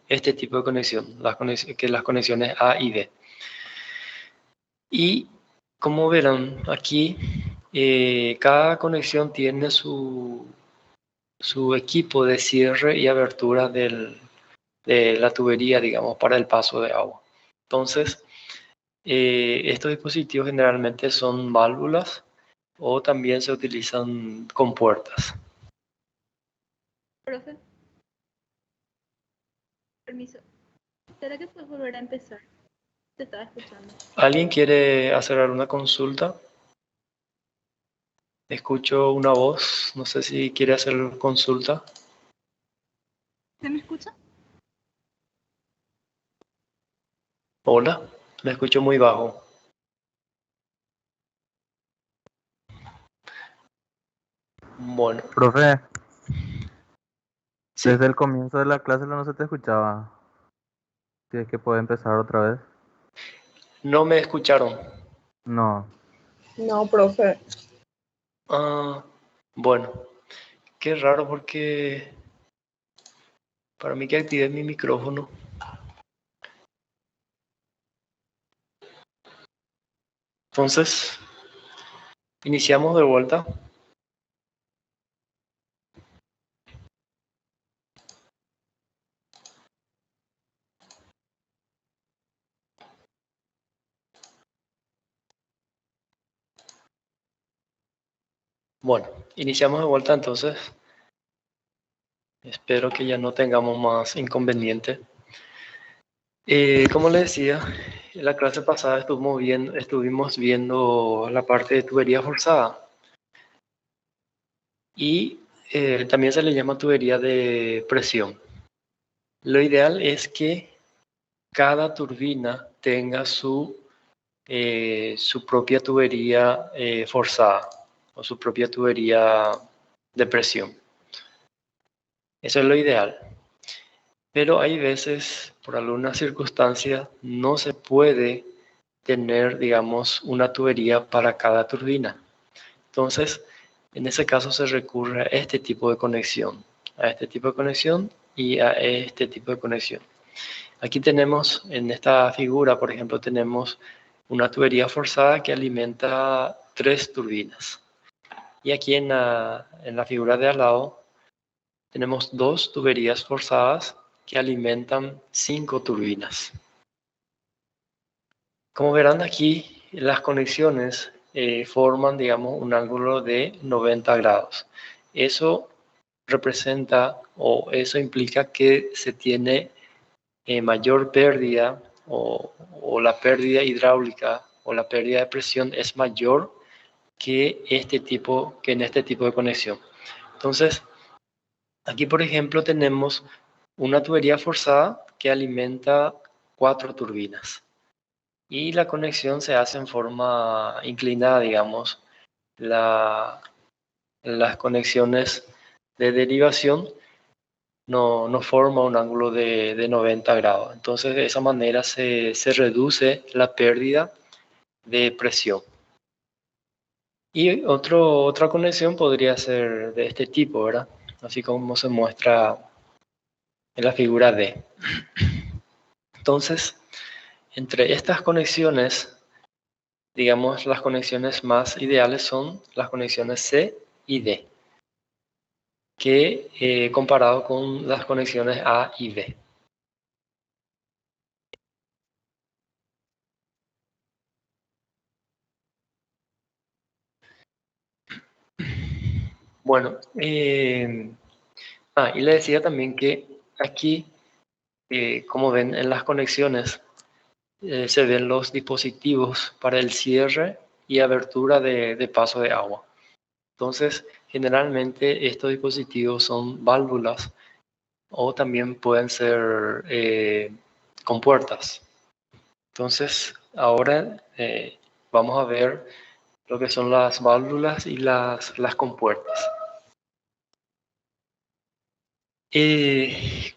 este tipo de conexión, que las conexiones A y B. Y como verán aquí, cada conexión tiene su equipo de cierre y abertura de la tubería, digamos, para el paso de agua. Entonces, estos dispositivos generalmente son válvulas o también se utilizan con puertas. Profe, permiso. ¿Será que puedes volver a empezar? Te estaba escuchando. ¿Alguien quiere hacer alguna consulta? Escucho una voz, no sé si quiere hacer consulta. ¿Se me escucha? Hola, me escucho muy bajo. Bueno, Profe, sí, desde el comienzo de la clase no se te escuchaba. Si es que puede empezar otra vez. no me escucharon. No. No, profe. Ah, bueno, qué raro porque para mí que activé mi micrófono. Entonces, iniciamos de vuelta. Bueno, iniciamos de vuelta entonces. Espero que ya no tengamos más inconveniente. Como les decía, en la clase pasada estuvimos viendo la parte de tubería forzada. Y también se le llama tubería de presión. Lo ideal es que cada turbina tenga su propia tubería forzada o su propia tubería de presión. Eso es lo ideal. Pero hay veces, por alguna circunstancia, no se puede tener, digamos, una tubería para cada turbina. Entonces, en ese caso se recurre a este tipo de conexión, a este tipo de conexión y a este tipo de conexión. Aquí tenemos, en esta figura, por ejemplo, tenemos una tubería forzada que alimenta 3 turbinas. Y aquí en la figura de al lado tenemos 2 tuberías forzadas que alimentan 5 turbinas. Como verán aquí, las conexiones forman, digamos, un ángulo de 90 grados. Eso representa o eso implica que se tiene mayor pérdida o la pérdida hidráulica o la pérdida de presión es mayor que en este tipo de conexión. Entonces, aquí por ejemplo tenemos una tubería forzada que alimenta 4 turbinas y la conexión se hace en forma inclinada, digamos. Las conexiones de derivación no forma un ángulo de 90 grados. Entonces, de esa manera se reduce la pérdida de presión. Y otra conexión podría ser de este tipo, ¿verdad? Así como se muestra en la figura D. Entonces, entre estas conexiones, digamos, las conexiones más ideales son las conexiones C y D, que comparado con las conexiones A y B. Bueno, y le decía también que aquí, como ven en las conexiones, se ven los dispositivos para el cierre y abertura de paso de agua. Entonces, generalmente estos dispositivos son válvulas o también pueden ser con puertas. Entonces, ahora vamos a ver lo que son las válvulas y las compuertas.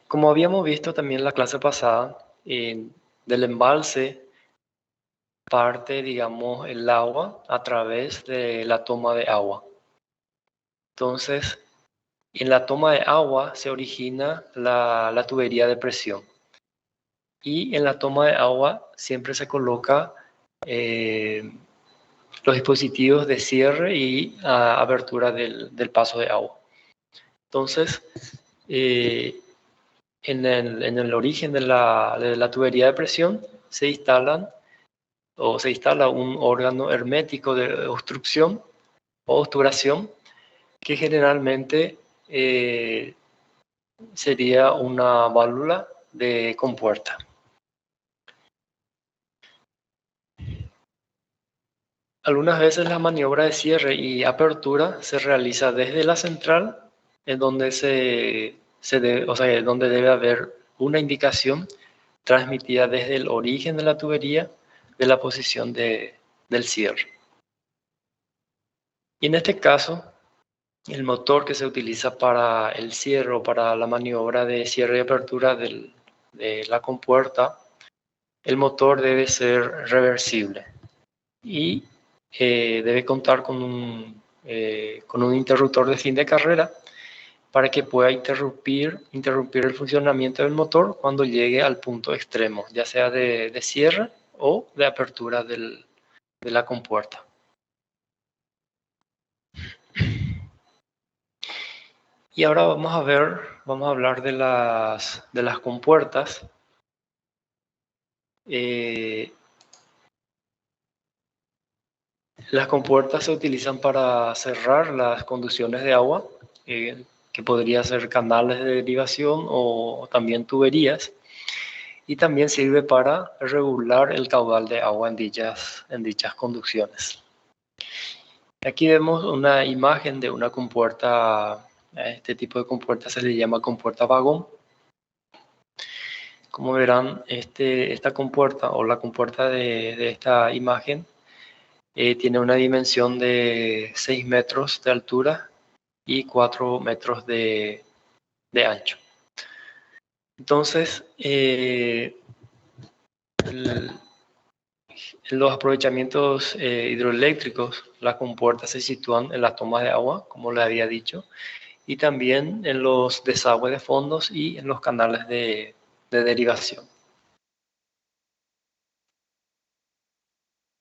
Como habíamos visto también en la clase pasada, del embalse parte, digamos, el agua a través de la toma de agua. Entonces, en la toma de agua se origina la tubería de presión. y en la toma de agua siempre se coloca los dispositivos de cierre y abertura del paso de agua. Entonces, en el origen de la tubería de presión se instala un órgano hermético de obstrucción o obturación que generalmente sería una válvula de compuerta. Algunas veces la maniobra de cierre y apertura se realiza desde la central, en donde donde debe haber una indicación transmitida desde el origen de la tubería de la posición del cierre. Y en este caso, el motor que se utiliza para el cierre o para la maniobra de cierre y apertura de la compuerta, el motor debe ser reversible y debe contar con un interruptor de fin de carrera para que pueda interrumpir el funcionamiento del motor cuando llegue al punto extremo, ya sea de cierre o de apertura de la compuerta. Y ahora vamos a hablar de las compuertas. Las compuertas se utilizan para cerrar las conducciones de agua, que podría ser canales de derivación o también tuberías, y también sirve para regular el caudal de agua en dichas conducciones. Aquí vemos una imagen de una compuerta. A este tipo de compuerta se le llama compuerta vagón. Como verán, esta compuerta o la compuerta de esta imagen tiene una dimensión de 6 metros de altura y 4 metros de ancho. Entonces, en los aprovechamientos hidroeléctricos, las compuertas se sitúan en las tomas de agua, como les había dicho, y también en los desagües de fondos y en los canales de derivación.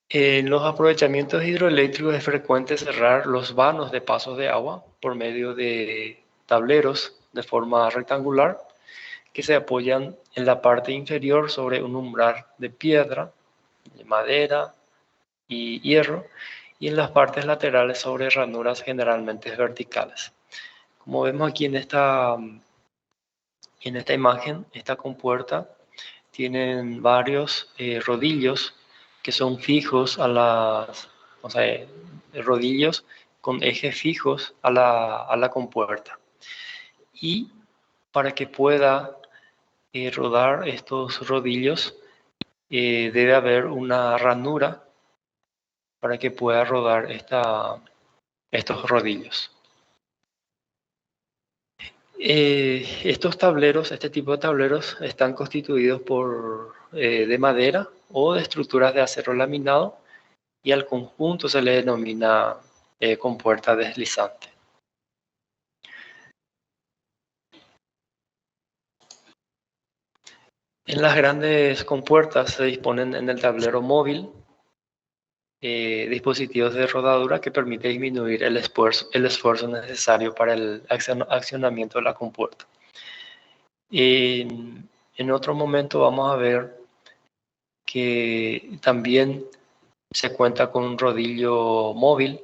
En los aprovechamientos hidroeléctricos es frecuente cerrar los vanos de pasos de agua por medio de tableros de forma rectangular que se apoyan en la parte inferior sobre un umbral de piedra, de madera y hierro, y en las partes laterales sobre ranuras generalmente verticales. Como vemos aquí en esta imagen, esta compuerta tienen varios rodillos que son fijos rodillos con ejes fijos a la compuerta. Y para que pueda rodar estos rodillos, debe haber una ranura para que pueda rodar estos rodillos. Estos tableros, este tipo de tableros, están constituidos de madera o de estructuras de acero laminado, y al conjunto se le denomina compuerta deslizante. En las grandes compuertas se disponen en el tablero móvil dispositivos de rodadura que permiten disminuir el esfuerzo necesario para el accionamiento de la compuerta. En otro momento vamos a ver que también se cuenta con un rodillo móvil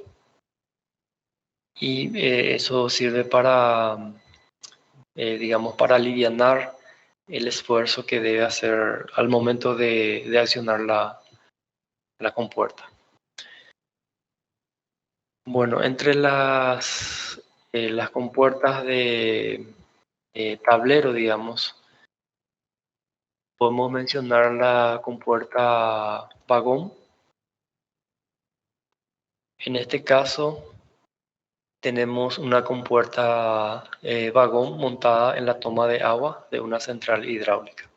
y eso sirve para, para alivianar el esfuerzo que debe hacer al momento de accionar la compuerta. Bueno, entre las compuertas de tablero, digamos, podemos mencionar la compuerta vagón. En este caso, tenemos una compuerta vagón montada en la toma de agua de una central hidráulica.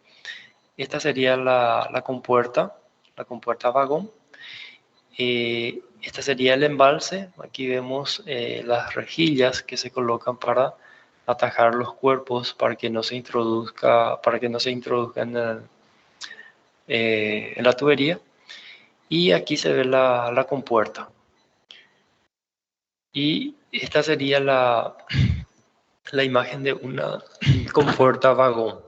Esta sería la compuerta vagón. Este sería el embalse. Aquí vemos las rejillas que se colocan para atajar los cuerpos para que no se introduzca en la tubería. Y aquí se ve la compuerta. Y esta sería la imagen de una compuerta vagón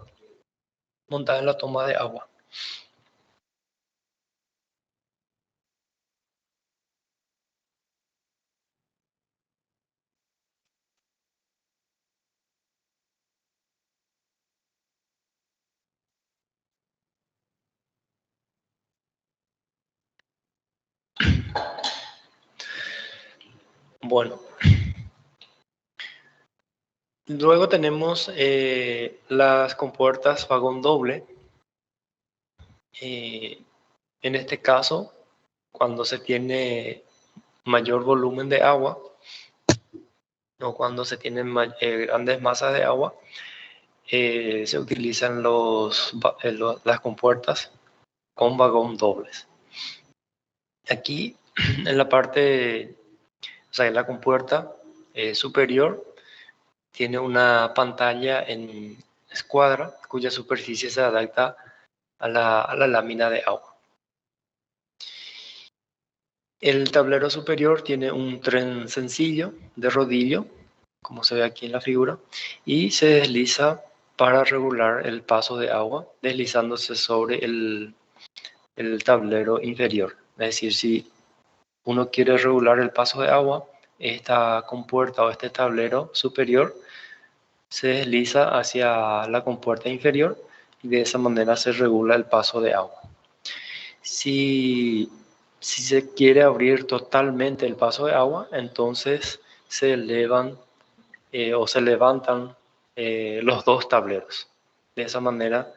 montada en la toma de agua. Bueno, luego tenemos las compuertas vagón doble. En este caso, cuando se tiene mayor volumen de agua o cuando se tienen grandes masas de agua, se utilizan las compuertas con vagón dobles. Aquí en la parte, o sea, en la compuerta superior, tiene una pantalla en escuadra cuya superficie se adapta a la lámina de agua. El tablero superior tiene un tren sencillo de rodillo, como se ve aquí en la figura, y se desliza para regular el paso de agua, deslizándose sobre el tablero inferior. Es decir, si uno quiere regular el paso de agua, esta compuerta o este tablero superior se desliza hacia la compuerta inferior y de esa manera se regula el paso de agua. Si se quiere abrir totalmente el paso de agua, entonces se elevan o se levantan los dos tableros. De esa manera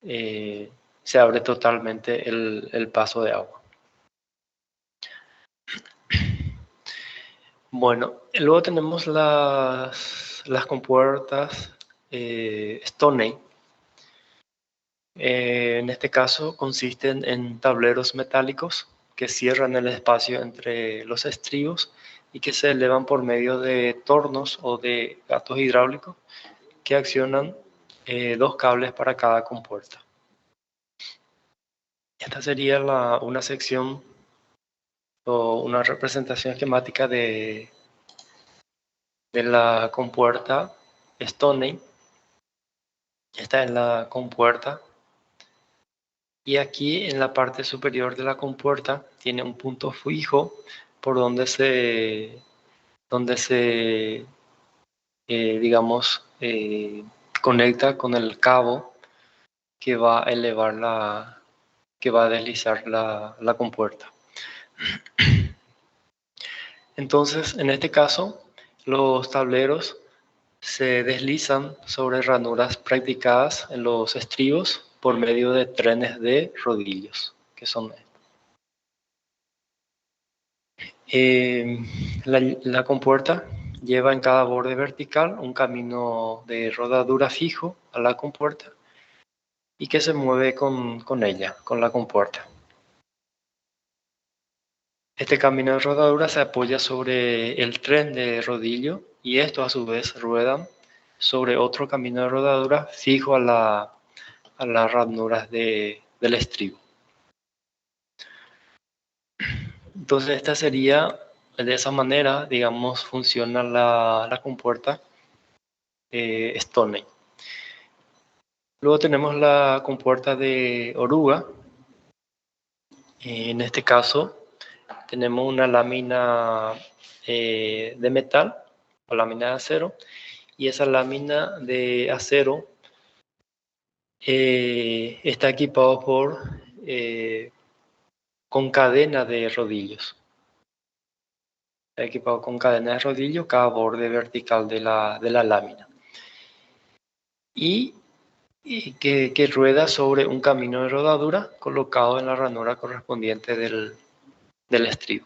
se abre totalmente el paso de agua. Bueno, luego tenemos las compuertas Stoney. En este caso consisten en tableros metálicos que cierran el espacio entre los estribos y que se elevan por medio de tornos o de gatos hidráulicos que accionan dos cables para cada compuerta. Esta sería una sección o una representación esquemática de la compuerta Stoney. Esta es la compuerta. Y aquí en la parte superior de la compuerta tiene un punto fijo por donde digamos, conecta con el cabo que va a elevar que va a deslizar la compuerta. Entonces, en este caso, los tableros se deslizan sobre ranuras practicadas en los estribos por medio de trenes de rodillos, que son estos. La compuerta lleva en cada borde vertical un camino de rodadura fijo a la compuerta y que se mueve con ella, con la compuerta. Este camino de rodadura se apoya sobre el tren de rodillo y estos a su vez ruedan sobre otro camino de rodadura fijo a las ranuras del estribo. Entonces esta sería, de esa manera, digamos, funciona la compuerta Stoney. Luego tenemos la compuerta de oruga. En este caso tenemos una lámina de metal o lámina de acero, y esa lámina de acero está equipado con cadena de rodillos. Está equipado con cadena de rodillos cada borde vertical de la lámina. Y que rueda sobre un camino de rodadura colocado en la ranura correspondiente del estribo.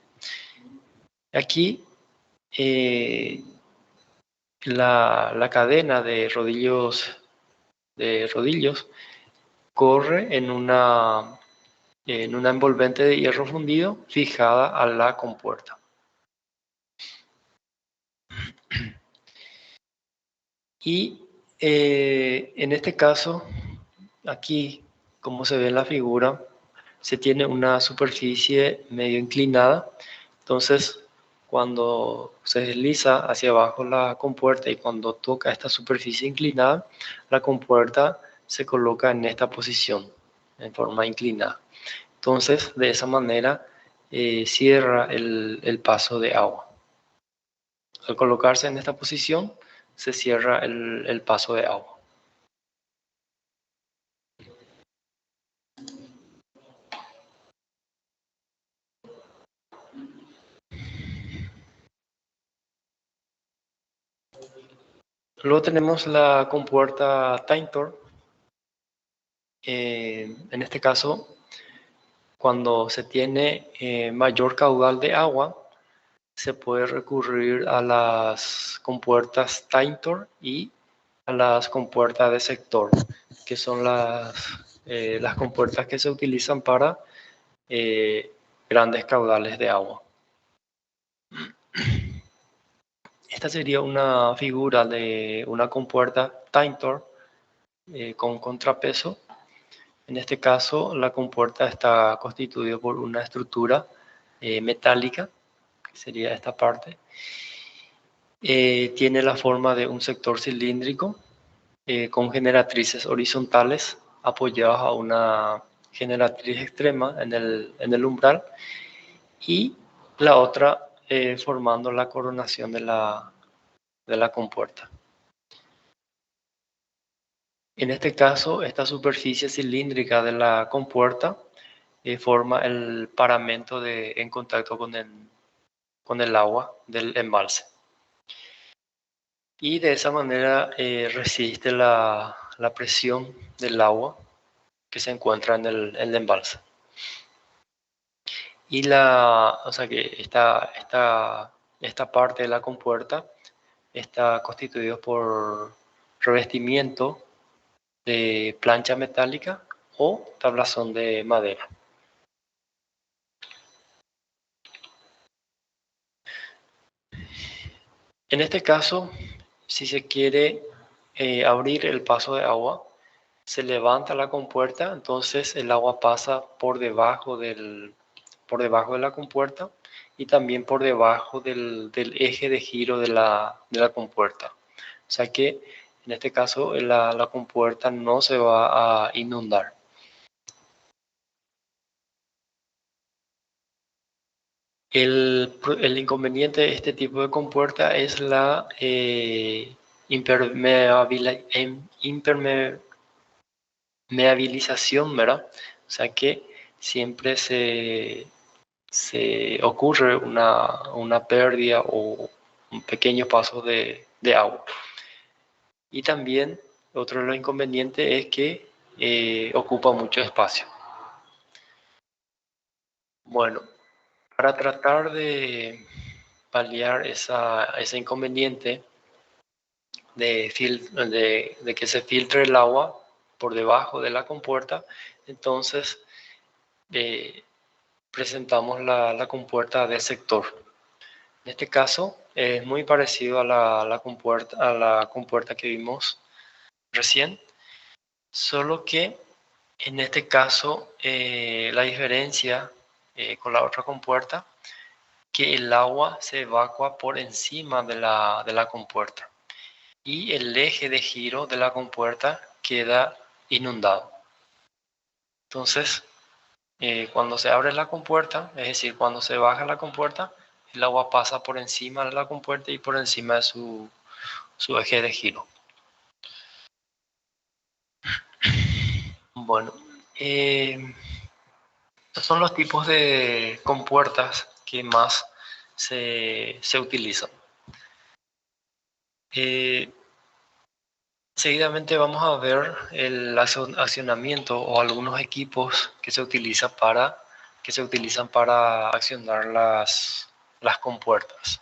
Aquí la cadena de rodillos corre en una envolvente de hierro fundido fijada a la compuerta. Y en este caso, aquí, como se ve en la figura, se tiene una superficie medio inclinada. Entonces, cuando se desliza hacia abajo la compuerta y cuando toca esta superficie inclinada, la compuerta se coloca en esta posición, en forma inclinada. Entonces, de esa manera, cierra el paso de agua. Al colocarse en esta posición, se cierra el paso de agua. Luego tenemos la compuerta Taintor. En este caso, cuando se tiene mayor caudal de agua, se puede recurrir a las compuertas Taintor y a las compuertas de sector, que son las compuertas que se utilizan para grandes caudales de agua. Esta sería una figura de una compuerta Taintor con contrapeso. En este caso, la compuerta está constituida por una estructura metálica, que sería esta parte. Tiene la forma de un sector cilíndrico con generatrices horizontales apoyadas a una generatriz extrema en el umbral y la otra formando la coronación de la compuerta. En este caso, esta superficie cilíndrica de la compuerta forma el paramento en contacto con el agua del embalse. Y de esa manera resiste la presión del agua que se encuentra en el embalse. Y o sea que esta parte de la compuerta está constituida por revestimiento de plancha metálica o tablazón de madera. En este caso, si se quiere abrir el paso de agua, se levanta la compuerta, entonces el agua pasa por debajo de la compuerta y también por debajo del eje de giro de la compuerta. O sea que en este caso la compuerta no se va a inundar. El inconveniente de este tipo de compuerta es la impermeabilización, ¿verdad? O sea que siempre se ocurre una pérdida o un pequeño paso de agua. Y también otro de los inconvenientes es que ocupa mucho espacio. Bueno, para tratar de paliar ese inconveniente de que se filtre el agua por debajo de la compuerta, entonces presentamos la compuerta de sector. En este caso es muy parecido a la compuerta que vimos recién, solo que en este caso la diferencia con la otra compuerta, que el agua se evacua por encima de la compuerta y el eje de giro de la compuerta queda inundado. Entonces, cuando se abre la compuerta, es decir, cuando se baja la compuerta, el agua pasa por encima de la compuerta y por encima de su eje de giro. Bueno, estos son los tipos de compuertas que más se utilizan. Seguidamente vamos a ver el accionamiento o algunos equipos que se utilizan para accionar las compuertas.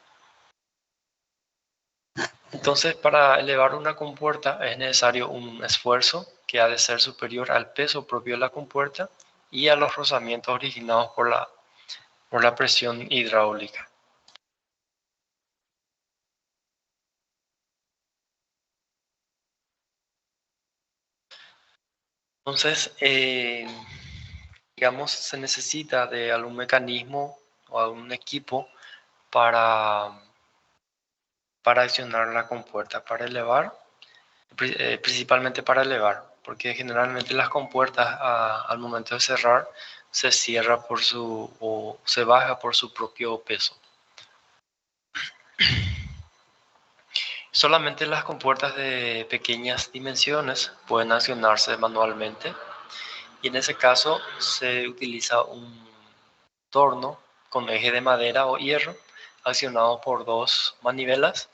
Entonces, para elevar una compuerta es necesario un esfuerzo que ha de ser superior al peso propio de la compuerta y a los rozamientos originados por la presión hidráulica. Entonces, digamos, se necesita de algún mecanismo o algún equipo para accionar la compuerta, para elevar, principalmente para elevar, porque generalmente las compuertas al momento de cerrar se cierra o se baja por su propio peso. Solamente las compuertas de pequeñas dimensiones pueden accionarse manualmente y en ese caso se utiliza un torno con eje de madera o hierro accionado por dos manivelas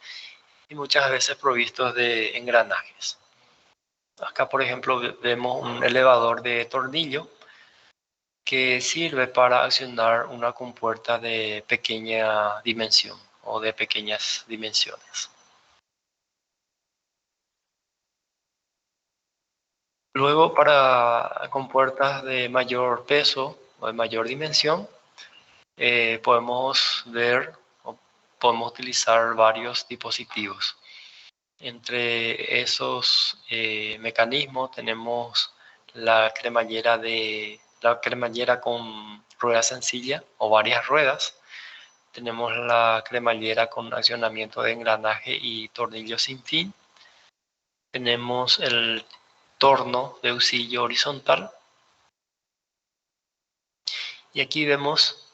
y muchas veces provistos de engranajes. Acá, por ejemplo, vemos un elevador de tornillo que sirve para accionar una compuerta de pequeña dimensión o de pequeñas dimensiones. Luego, para compuertas de mayor peso o de mayor dimensión, podemos utilizar varios dispositivos. Entre esos mecanismos tenemos la cremallera con rueda sencilla o varias ruedas. Tenemos la cremallera con accionamiento de engranaje y tornillo sin fin. Tenemos el torno de husillo horizontal. Y aquí vemos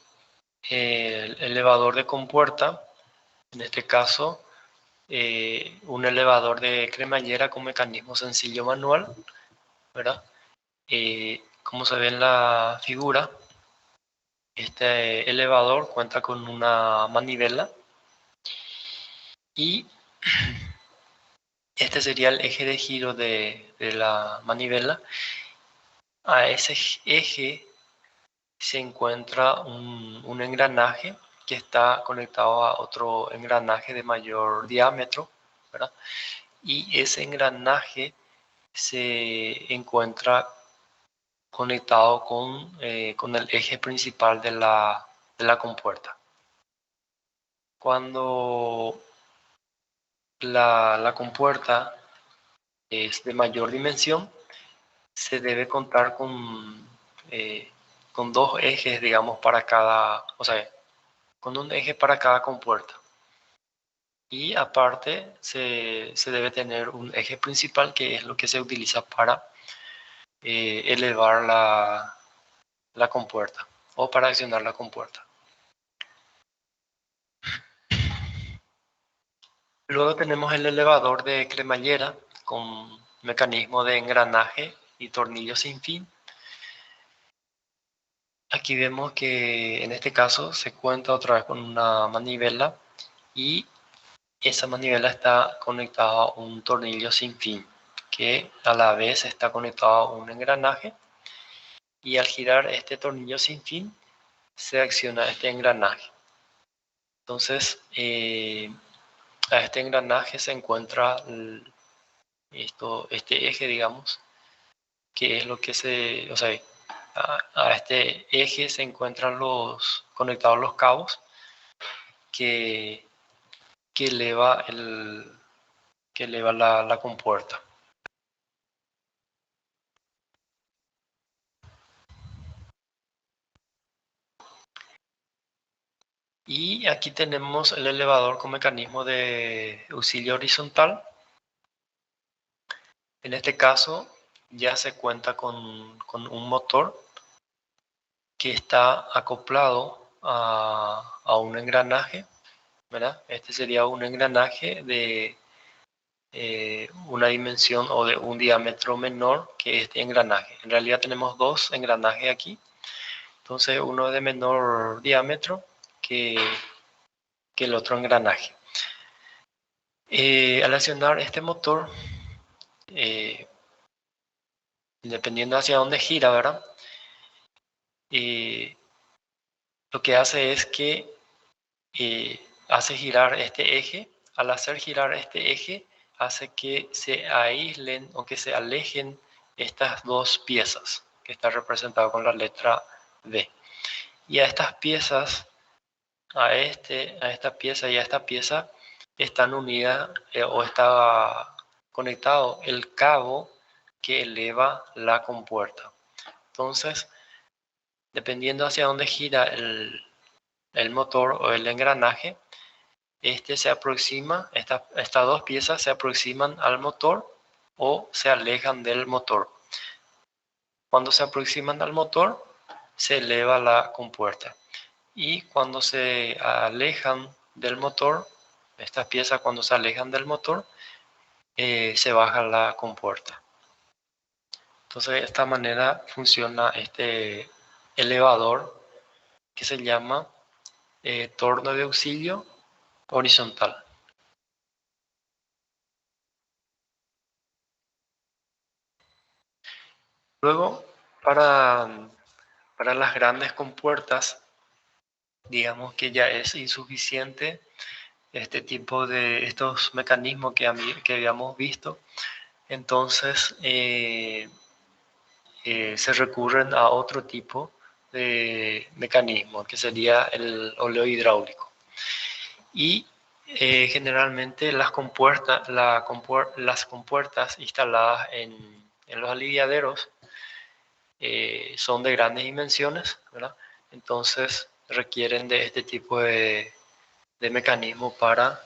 el elevador de compuerta, en este caso un elevador de cremallera con mecanismo sencillo manual, ¿verdad? Como se ve en la figura, este elevador cuenta con una manivela y este sería el eje de giro de la manivela. A ese eje se encuentra un engranaje que está conectado a otro engranaje de mayor diámetro, ¿verdad? Y ese engranaje se encuentra conectado con el eje principal de la compuerta. Cuando la compuerta es de mayor dimensión, se debe contar con dos ejes, digamos, con un eje para cada compuerta. Y aparte se debe tener un eje principal que es lo que se utiliza para elevar la compuerta o para accionar la compuerta. Luego tenemos el elevador de cremallera con mecanismo de engranaje y tornillo sin fin. Aquí vemos que en este caso se cuenta otra vez con una manivela y esa manivela está conectada a un tornillo sin fin que a la vez está conectado a un engranaje y al girar este tornillo sin fin se acciona este engranaje. Entonces a este engranaje se encuentra este eje, digamos, que es lo que a este eje se encuentran conectados los cabos que eleva la compuerta. Y aquí tenemos el elevador con mecanismo de auxilio horizontal. En este caso ya se cuenta con un motor que está acoplado a un engranaje, ¿verdad? Este sería un engranaje de una dimensión o de un diámetro menor que este engranaje. En realidad tenemos dos engranajes aquí. Entonces uno de menor diámetro que el otro engranaje. Al accionar este motor, dependiendo hacia dónde gira, ¿verdad? Lo que hace es que hace girar este eje. Al hacer girar este eje, hace que se aíslen o que se alejen estas dos piezas, que está representado con la letra D. Y a estas piezas, a esta pieza y a esta pieza, están unidas o está conectado el cabo que eleva la compuerta. Entonces, dependiendo hacia dónde gira el motor o el engranaje, se aproxima, estas dos piezas se aproximan al motor o se alejan del motor. Cuando se aproximan al motor, se eleva la compuerta. Y cuando se alejan del motor, estas piezas cuando se alejan del motor, se baja la compuerta. Entonces, de esta manera funciona este elevador que se llama torno de auxilio horizontal. Luego, para las grandes compuertas, digamos que ya es insuficiente este tipo de estos mecanismos que habíamos visto. Entonces, se recurren a otro tipo de mecanismo, que sería el oleo hidráulico. Y generalmente las compuertas instaladas en los aliviaderos son de grandes dimensiones, ¿verdad? Entonces requieren de este tipo de mecanismo para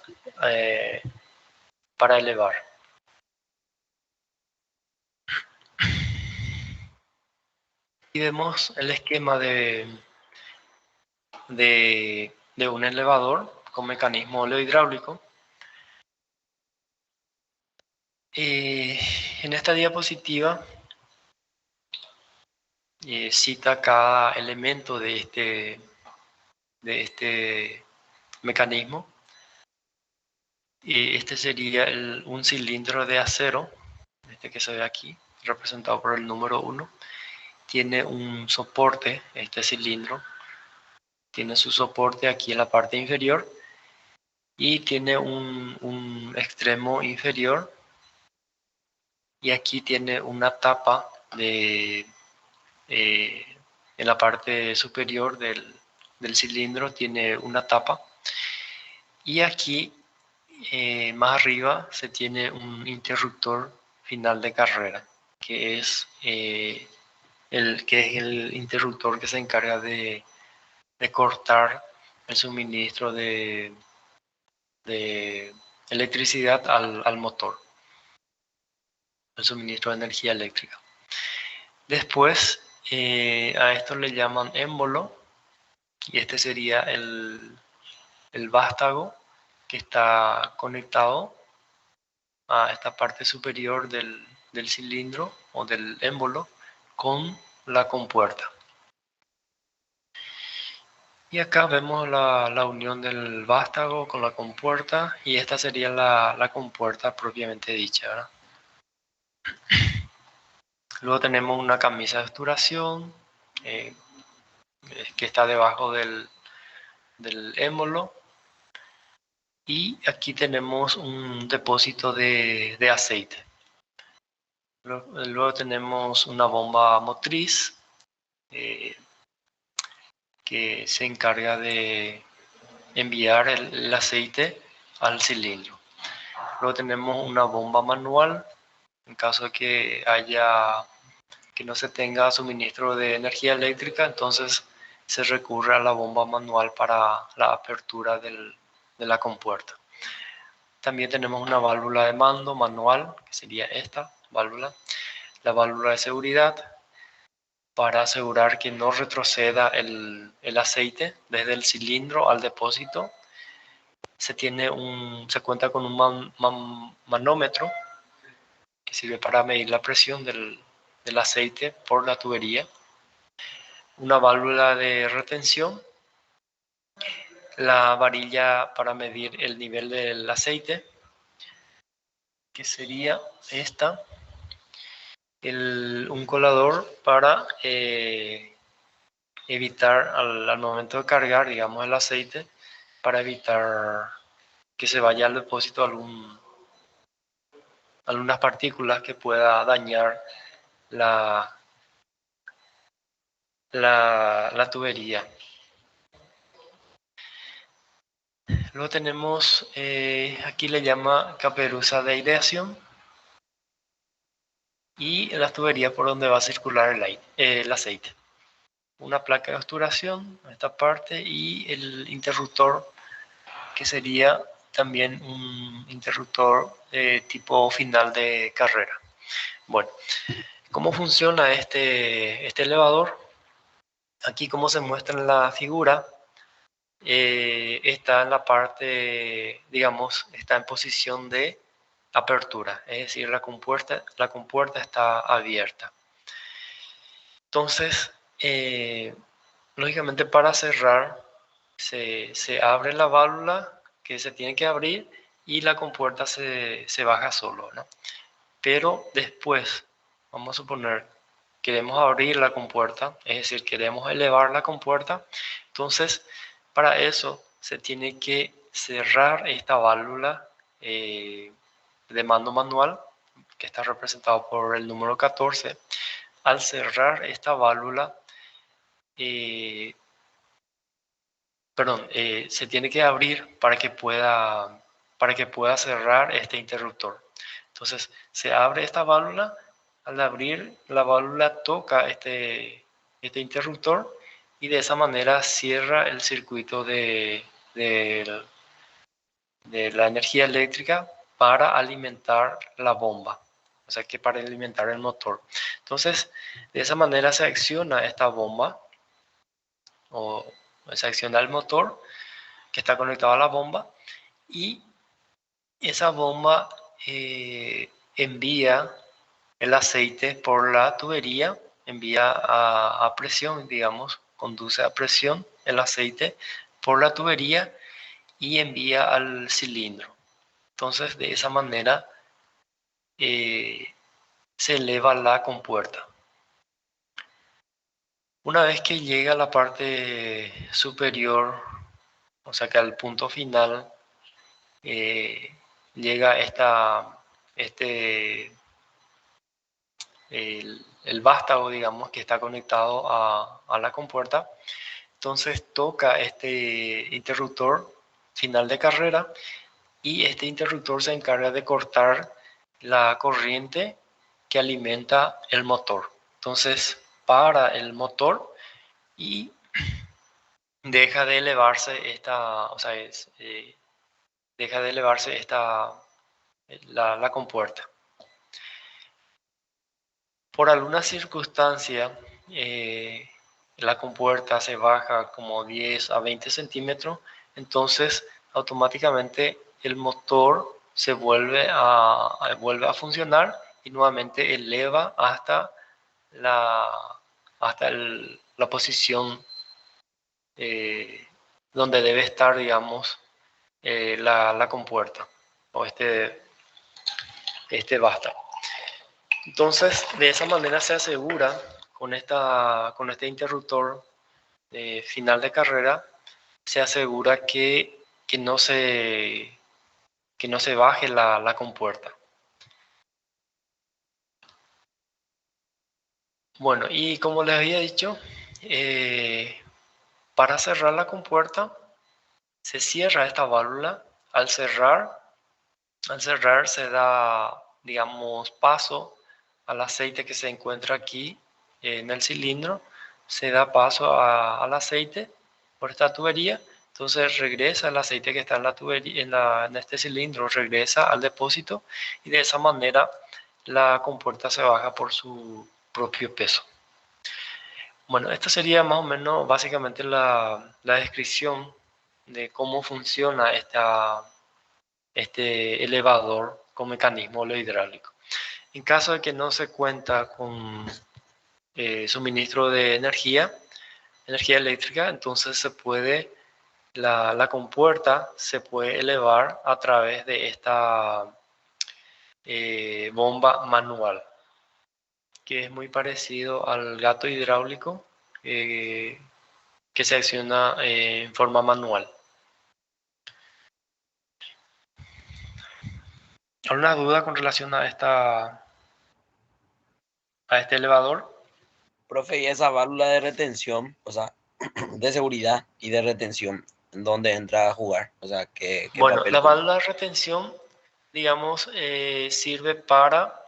elevar. Y vemos el esquema de un elevador con mecanismo oleo hidráulico. En esta diapositiva cita cada elemento de este mecanismo. Este sería un cilindro de acero, que se ve aquí, representado por el número 1. Tiene un soporte, este cilindro, tiene su soporte aquí en la parte inferior y tiene un extremo inferior, y aquí tiene una tapa en la parte superior del cilindro, tiene una tapa, y aquí más arriba se tiene un interruptor final de carrera, que es el interruptor que se encarga de cortar el suministro de electricidad al motor, el suministro de energía eléctrica. Después, a esto le llaman émbolo, y este sería el vástago que está conectado a esta parte superior del cilindro o del émbolo con la compuerta. Y acá vemos la unión del vástago con la compuerta, y esta sería la compuerta propiamente dicha, ¿verdad? Luego tenemos una camisa de obturación que está debajo del émbolo, y aquí tenemos un depósito de aceite. Luego tenemos una bomba motriz que se encarga de enviar el aceite al cilindro. Luego tenemos una bomba manual en caso de que no se tenga suministro de energía eléctrica. Entonces se recurre a la bomba manual para la apertura de la compuerta. También tenemos una válvula de mando manual, que sería esta válvula, la válvula de seguridad, para asegurar que no retroceda el aceite desde el cilindro al depósito. Se cuenta con un manómetro que sirve para medir la presión del aceite por la tubería. Una válvula de retención, la varilla para medir el nivel del aceite, que sería esta, un colador para evitar al momento de cargar, digamos, el aceite, para evitar que se vaya al depósito algunas partículas que pueda dañar la tubería. Luego tenemos, aquí le llama caperuza de aireación, y la tubería por donde va a circular el aceite. Una placa de obturación en esta parte y el interruptor, que sería también un interruptor tipo final de carrera. Bueno, ¿cómo funciona este elevador? Aquí, como se muestra en la figura, está en la parte, digamos, está en posición de apertura, es decir, la compuerta está abierta. Entonces, lógicamente para cerrar, se abre la válvula que se tiene que abrir y la compuerta se baja solo, ¿no? Pero después, vamos a suponer, queremos abrir la compuerta, es decir, queremos elevar la compuerta, entonces para eso se tiene que cerrar esta válvula de mando manual, que está representado por el número 14. Al cerrar esta válvula, se tiene que abrir para que pueda cerrar este interruptor. Entonces se abre esta válvula, al abrir la válvula toca este interruptor y de esa manera cierra el circuito de la energía eléctrica para alimentar la bomba, o sea que para alimentar el motor. Entonces de esa manera se acciona esta bomba o se acciona el motor que está conectado a la bomba y esa bomba envía el aceite por la tubería, envía a presión, digamos, conduce a presión el aceite por la tubería y envía al cilindro. Entonces, de esa manera se eleva la compuerta. Una vez que llega a la parte superior, o sea que al punto final, llega el vástago, digamos, que está conectado a la compuerta. Entonces toca este interruptor final de carrera y este interruptor se encarga de cortar la corriente que alimenta el motor. Entonces para el motor y deja de elevarse la compuerta. Por alguna circunstancia, la compuerta se baja como 10 a 20 centímetros, entonces automáticamente el motor se vuelve a funcionar y nuevamente eleva hasta la posición donde debe estar, digamos, la compuerta o este vástago. Entonces, de esa manera se asegura con este interruptor final de carrera, se asegura que no se baje la compuerta. Bueno, y como les había dicho, para cerrar la compuerta, se cierra esta válvula. Al cerrar se da, digamos, paso al aceite que se encuentra aquí en el cilindro, se da paso al aceite por esta tubería, entonces regresa el aceite que está en la tubería, en este cilindro, regresa al depósito y de esa manera la compuerta se baja por su propio peso. Bueno, esta sería más o menos básicamente la descripción de cómo funciona este elevador con mecanismo hidráulico. En caso de que no se cuenta con suministro de energía eléctrica, entonces la compuerta se puede elevar a través de esta bomba manual, que es muy parecido al gato hidráulico que se acciona en forma manual. ¿Alguna duda con relación a este elevador? Profe, y esa válvula de retención, o sea, de seguridad y de retención, ¿en dónde entra a jugar? O sea, ¿qué Bueno, papel la cumple? válvula de retención, digamos, sirve para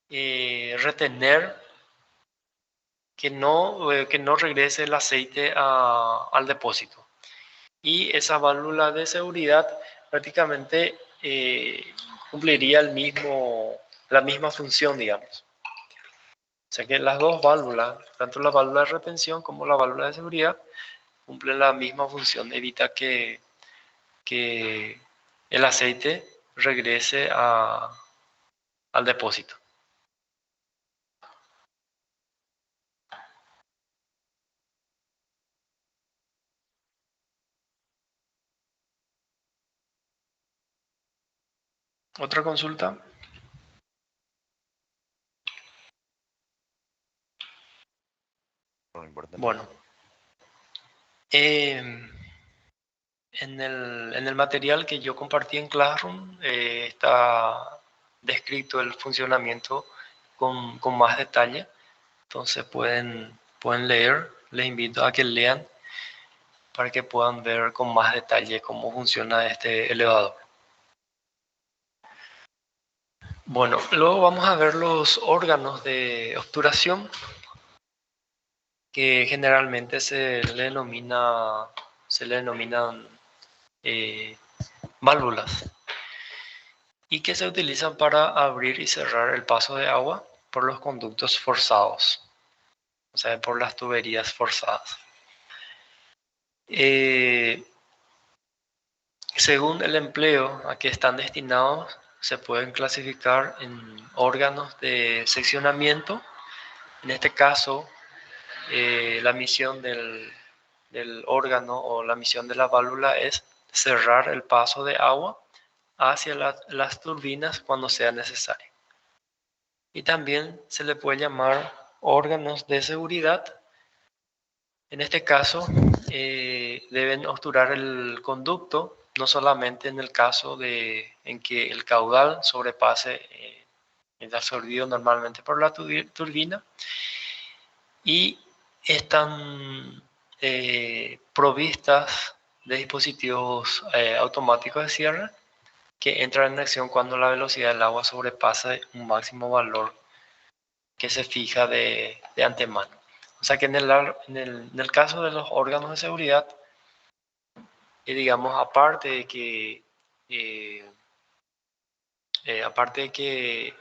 retener que no regrese el aceite al depósito. Y esa válvula de seguridad prácticamente cumpliría la misma función, digamos. O sea que las dos válvulas, tanto la válvula de retención como la válvula de seguridad, cumplen la misma función. Evita que el aceite regrese al depósito. ¿Otra consulta? No importa. Bueno. En el material que yo compartí en Classroom está descrito el funcionamiento con más detalle. Entonces pueden leer. Les invito a que lean para que puedan ver con más detalle cómo funciona este elevador. Bueno, luego vamos a ver los órganos de obturación, que generalmente se le denominan válvulas, y que se utilizan para abrir y cerrar el paso de agua por los conductos forzados, o sea, por las tuberías forzadas. Según el empleo a que están destinados, se pueden clasificar en órganos de seccionamiento. En este caso, la misión del órgano o la misión de la válvula es cerrar el paso de agua hacia las turbinas cuando sea necesario. Y también se le puede llamar órganos de seguridad. En este caso, deben obturar el conducto, no solamente en el caso en que el caudal sobrepase el absorbido normalmente por la turbina, y están provistas de dispositivos automáticos de cierre que entran en acción cuando la velocidad del agua sobrepasa un máximo valor que se fija de antemano. O sea que en el caso de los órganos de seguridad, digamos, aparte de que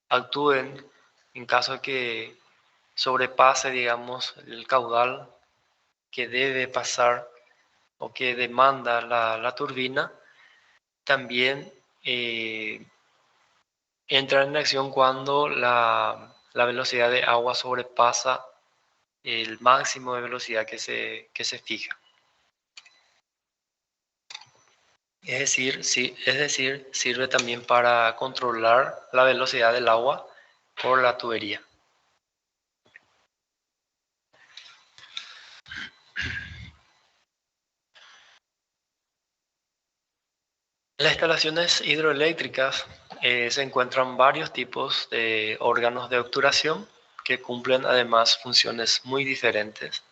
actúen en caso de que sobrepase, digamos, el caudal que debe pasar o que demanda la turbina, también entran en acción cuando la velocidad de agua sobrepasa el máximo de velocidad que se fija. Es decir, sirve también para controlar la velocidad del agua por la tubería. En las instalaciones hidroeléctricas se encuentran varios tipos de órganos de obturación que cumplen además funciones muy diferentes.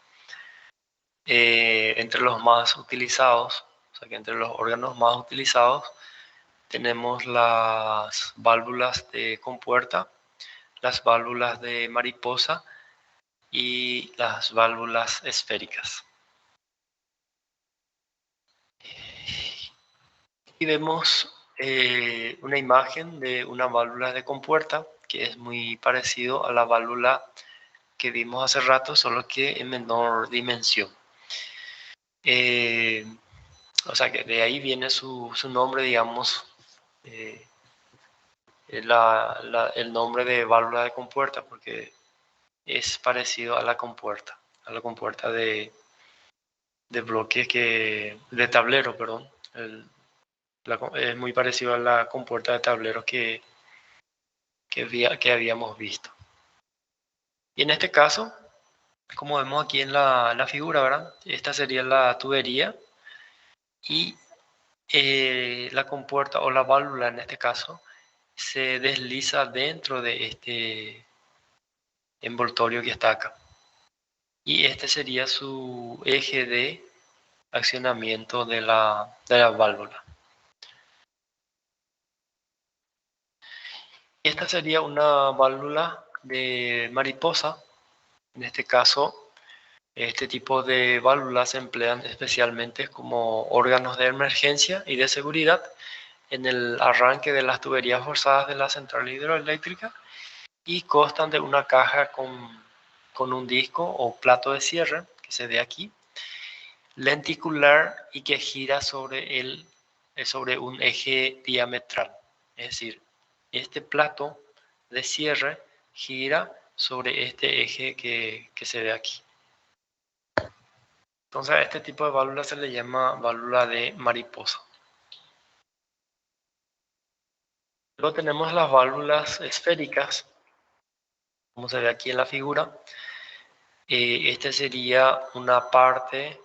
Entre los más utilizados, o sea que entre los órganos más utilizados tenemos las válvulas de compuerta, las válvulas de mariposa y las válvulas esféricas. Y vemos una imagen de una válvula de compuerta que es muy parecido a la válvula que vimos hace rato, solo que en menor dimensión. O sea que de ahí viene su nombre, digamos, el nombre de válvula de compuerta, porque es parecido a la compuerta de bloque de tablero, perdón. Es muy parecido a la compuerta de tablero que habíamos visto. Y en este caso, como vemos aquí en la figura, ¿verdad? Esta sería la tubería y la compuerta o la válvula en este caso se desliza dentro de este envoltorio que está acá. Y este sería su eje de accionamiento de la válvula. Esta sería una válvula de mariposa. En este caso, este tipo de válvulas se emplean especialmente como órganos de emergencia y de seguridad en el arranque de las tuberías forzadas de la central hidroeléctrica y constan de una caja con un disco o plato de cierre, que se ve aquí, lenticular y que gira sobre un eje diametral. Es decir, este plato de cierre gira sobre este eje que se ve aquí. Entonces a este tipo de válvula se le llama válvula de mariposa. Luego tenemos las válvulas esféricas, como se ve aquí en la figura. Esta sería una parte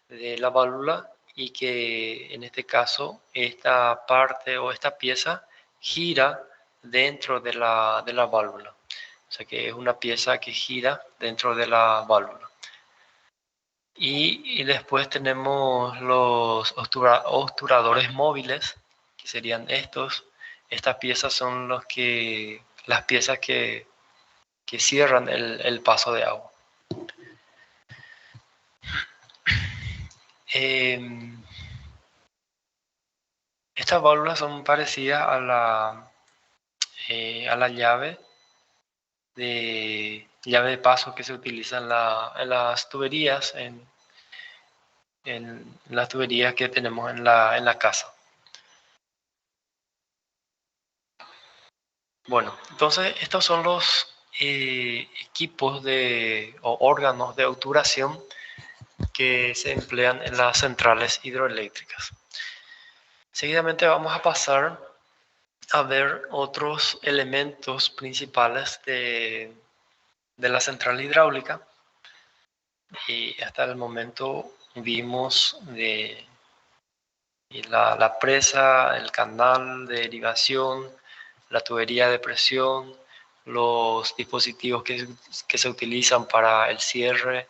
de la válvula y que en este caso esta parte o esta pieza gira dentro de la válvula. O sea que es una pieza que gira dentro de la válvula. Y después tenemos los obturadores móviles, que serían estos. Estas piezas son las piezas que cierran el paso de agua. Estas válvulas son parecidas a la llave de paso que se utiliza en las tuberías, en las tuberías que tenemos en la casa. Bueno, entonces estos son los equipos o órganos de obturación que se emplean en las centrales hidroeléctricas. Seguidamente vamos a pasar a ver otros elementos principales de la central hidráulica. Y hasta el momento vimos la presa, el canal de derivación, la tubería de presión, los dispositivos que se utilizan para el cierre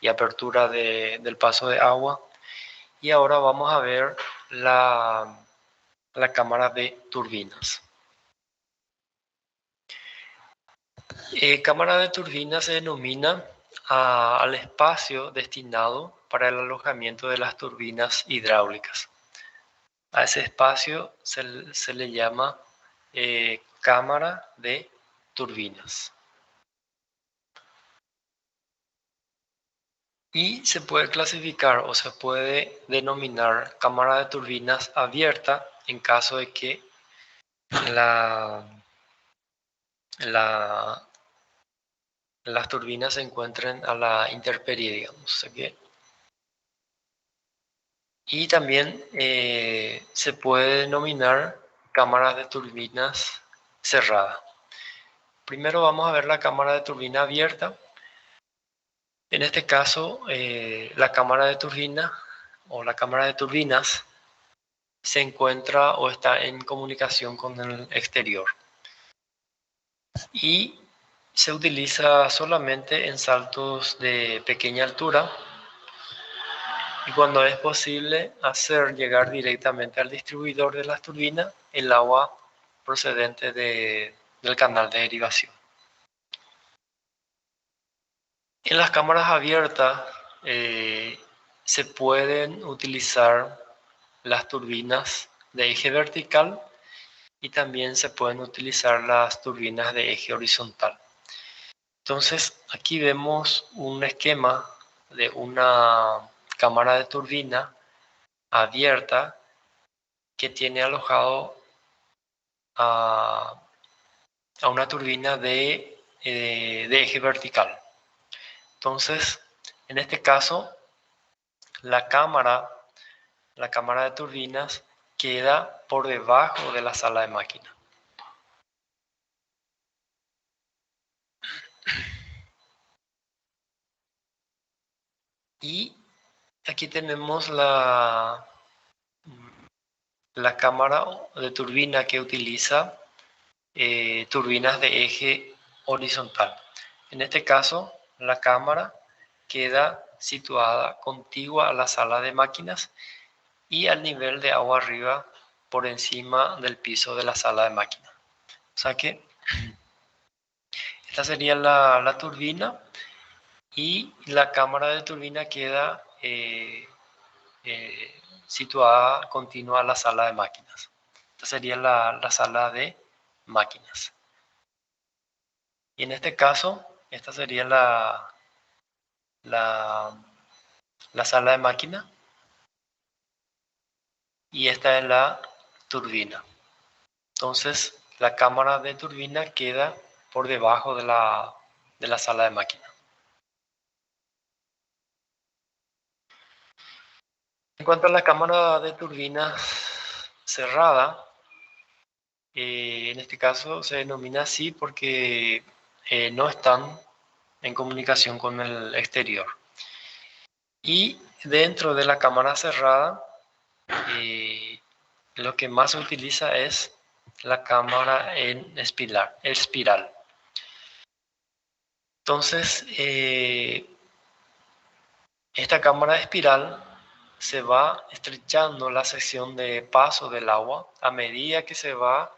y apertura del paso de agua. Y ahora vamos a ver la cámara de turbinas. Cámara de turbinas se denomina al espacio destinado para el alojamiento de las turbinas hidráulicas. A ese espacio se le llama cámara de turbinas. Y se puede clasificar o se puede denominar cámara de turbinas abierta en caso de que las turbinas se encuentren a la intemperie, digamos. Y también se puede denominar cámaras de turbinas cerradas. Primero vamos a ver la cámara de turbina abierta. En este caso, la cámara de turbina o la cámara de turbinas se encuentra o está en comunicación con el exterior. Y se utiliza solamente en saltos de pequeña altura y cuando es posible hacer llegar directamente al distribuidor de las turbinas el agua procedente del canal de derivación. En las cámaras abiertas se pueden utilizar las turbinas de eje vertical y también se pueden utilizar las turbinas de eje horizontal. Entonces aquí vemos un esquema de una cámara de turbina abierta que tiene alojado a una turbina de eje vertical. Entonces, en este caso, la cámara de turbinas queda por debajo de la sala de máquina. Y aquí tenemos la cámara de turbina que utiliza turbinas de eje horizontal. En este caso, la cámara queda situada contigua a la sala de máquinas y al nivel de agua arriba por encima del piso de la sala de máquinas. O sea que Esta sería la turbina y la cámara de turbina queda situada continua a la sala de máquinas. Esta sería la sala de máquinas. Y en este caso, esta sería la sala de máquina y esta es la turbina. Entonces, la cámara de turbina queda por debajo de la sala de máquina. En cuanto a la cámara de turbina cerrada, en este caso se denomina así porque no están en comunicación con el exterior. Y dentro de la cámara cerrada, lo que más se utiliza es la cámara en espiral. Entonces, esta cámara de espiral se va estrechando la sección de paso del agua a medida que se va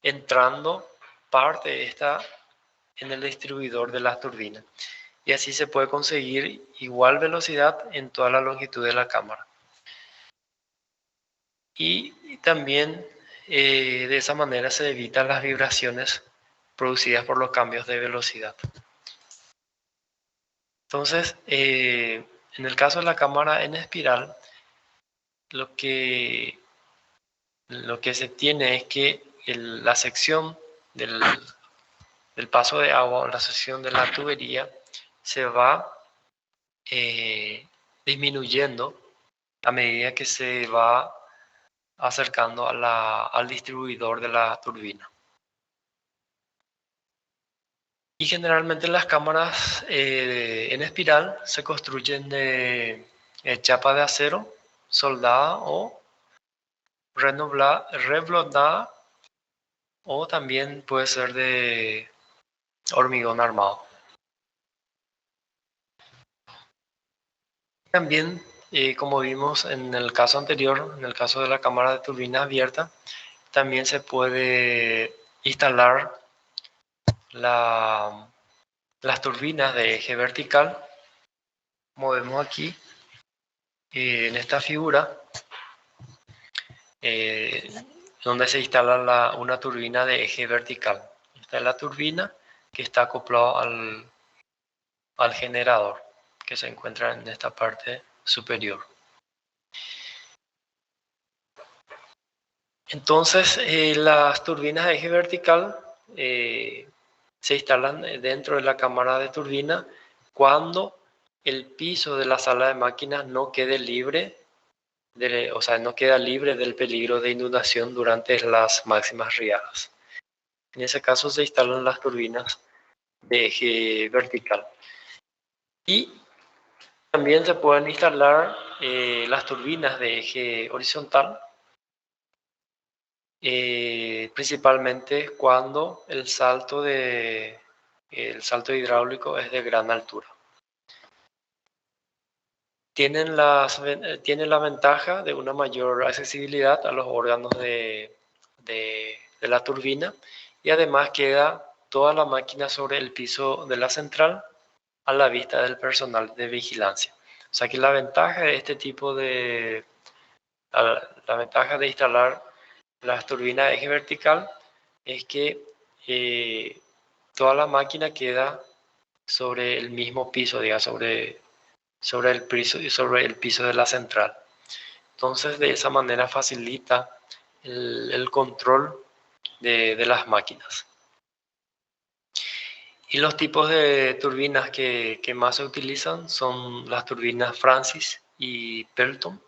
entrando parte de esta en el distribuidor de las turbinas. Y así se puede conseguir igual velocidad en toda la longitud de la cámara. Y también de esa manera se evitan las vibraciones producidas por los cambios de velocidad. Entonces, en el caso de la cámara en espiral, lo que se tiene es que la sección del paso de agua, la sección de la tubería, se va disminuyendo a medida que se va acercando al distribuidor de la turbina. Y generalmente las cámaras en espiral se construyen de chapa de acero soldada o reblondada, o también puede ser de hormigón armado. También, como vimos en el caso anterior, en el caso de la cámara de turbina abierta, también se puede instalar las turbinas de eje vertical, como vemos aquí en esta figura, donde se instala una turbina de eje vertical. Esta es la turbina que está acoplada al generador, que se encuentra en esta parte superior. Entonces, las turbinas de eje vertical se instalan dentro de la cámara de turbina cuando el piso de la sala de máquinas no quede libre, no queda libre del peligro de inundación durante las máximas riadas. En ese caso se instalan las turbinas de eje vertical. Y también se pueden instalar las turbinas de eje horizontal, principalmente cuando el salto hidráulico es de gran altura. Tienen la ventaja de una mayor accesibilidad a los órganos de la turbina, y además queda toda la máquina sobre el piso de la central a la vista del personal de vigilancia. O sea que la ventaja de la ventaja de instalar las turbinas de eje vertical es que toda la máquina queda sobre el mismo piso, digamos, sobre el piso de la central. Entonces, de esa manera facilita el control de las máquinas. Y los tipos de turbinas que más se utilizan son las turbinas Francis y Pelton.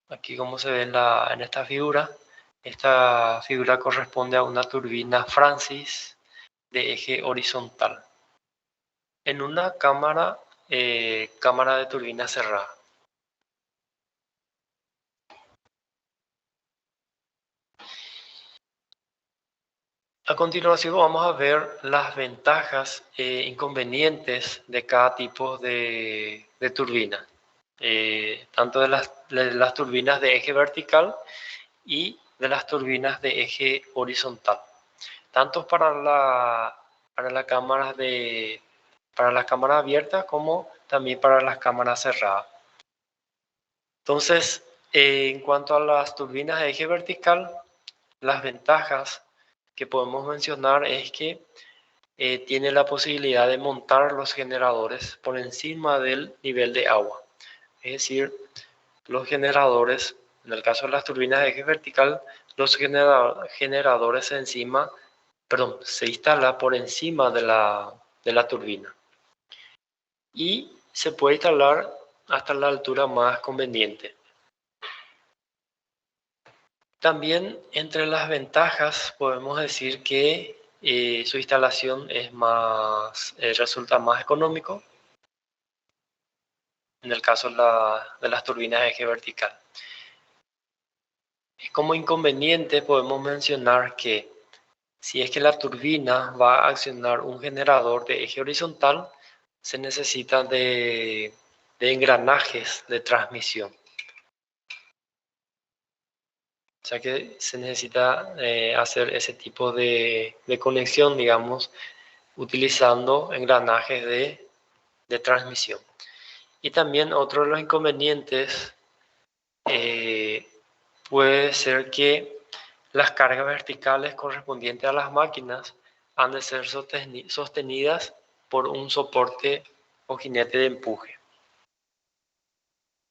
Aquí, como se ve en esta figura corresponde a una turbina Francis de eje horizontal en una cámara de turbina cerrada. A continuación vamos a ver las ventajas e inconvenientes de cada tipo de turbina, tanto de las turbinas de eje vertical y de las turbinas de eje horizontal. tanto para las cámaras abiertas como también para las cámaras cerradas. Entonces, en cuanto a las turbinas de eje vertical, las ventajas que podemos mencionar es que tiene la posibilidad de montar los generadores por encima del nivel de agua. Es decir, los generadores, en el caso de las turbinas de eje vertical, los generadores se instala por encima de la turbina. Y se puede instalar hasta la altura más conveniente. También entre las ventajas podemos decir que su instalación resulta más económico en el caso de las turbinas de eje vertical. Como inconveniente podemos mencionar que si es que la turbina va a accionar un generador de eje horizontal, se necesita de engranajes de transmisión. O sea que se necesita hacer ese tipo de conexión, digamos, utilizando engranajes de transmisión. Y también otro de los inconvenientes puede ser que las cargas verticales correspondientes a las máquinas han de ser sostenidas por un soporte o jinete de empuje.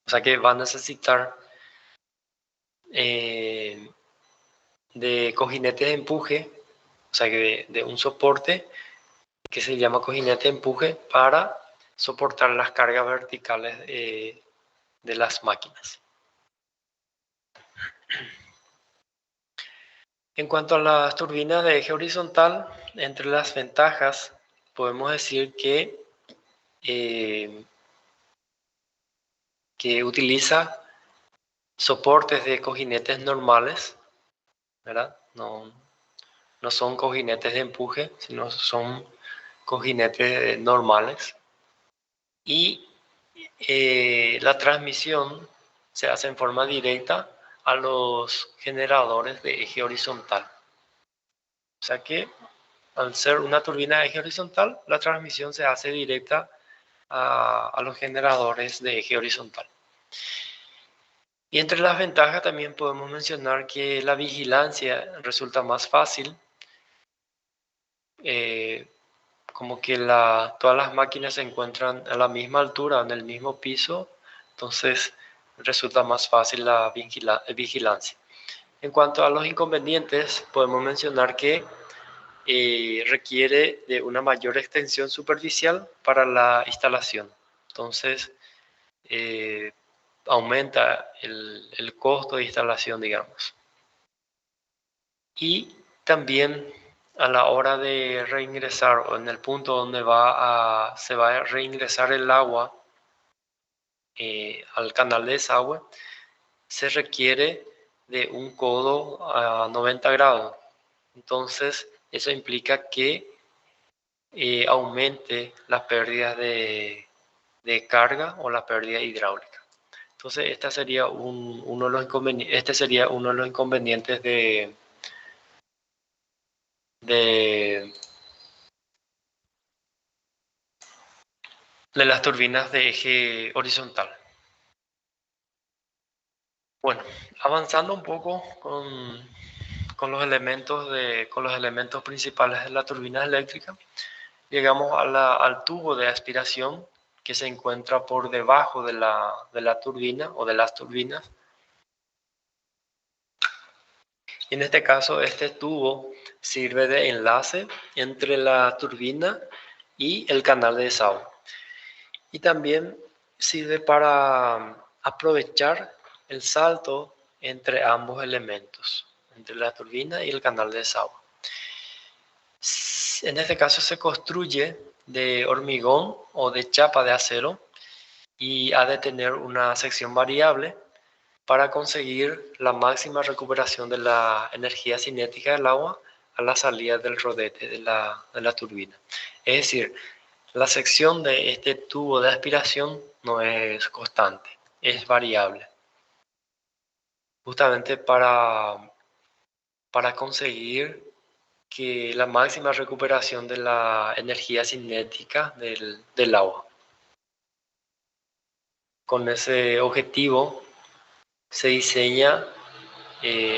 O sea que va a necesitar de cojinetes de empuje, o sea que de un soporte que se llama cojinete de empuje para soportar las cargas verticales de las máquinas. En cuanto a las turbinas de eje horizontal, entre las ventajas podemos decir que utiliza soportes de cojinetes normales, ¿verdad? No son cojinetes de empuje, sino son cojinetes normales. Y la transmisión se hace en forma directa a los generadores de eje horizontal. O sea que al ser una turbina de eje horizontal, la transmisión se hace directa a los generadores de eje horizontal. Y entre las ventajas también podemos mencionar que la vigilancia resulta más fácil, como que todas las máquinas se encuentran a la misma altura, en el mismo piso, entonces resulta más fácil la vigilancia. En cuanto a los inconvenientes, podemos mencionar que requiere de una mayor extensión superficial para la instalación. Entonces, aumenta el costo de instalación, digamos. Y también a la hora de reingresar, o en el punto donde se va a reingresar el agua al canal de desagüe, se requiere de un codo a 90 grados. Entonces, eso implica que aumente las pérdidas de carga o la pérdida hidráulica. Entonces, este sería uno de los inconvenientes de las turbinas de eje horizontal. Bueno, avanzando un poco con los elementos principales de la turbina eléctrica, llegamos al tubo de aspiración que se encuentra por debajo de la turbina o de las turbinas. En este caso, este tubo sirve de enlace entre la turbina y el canal de desagüe. Y también sirve para aprovechar el salto entre ambos elementos, entre la turbina y el canal de desagüe. En este caso se construye de hormigón o de chapa de acero y ha de tener una sección variable para conseguir la máxima recuperación de la energía cinética del agua a la salida del rodete de la turbina. Es decir, la sección de este tubo de aspiración no es constante, es variable. Justamente para conseguir que la máxima recuperación de la energía cinética del agua. Con ese objetivo se diseña,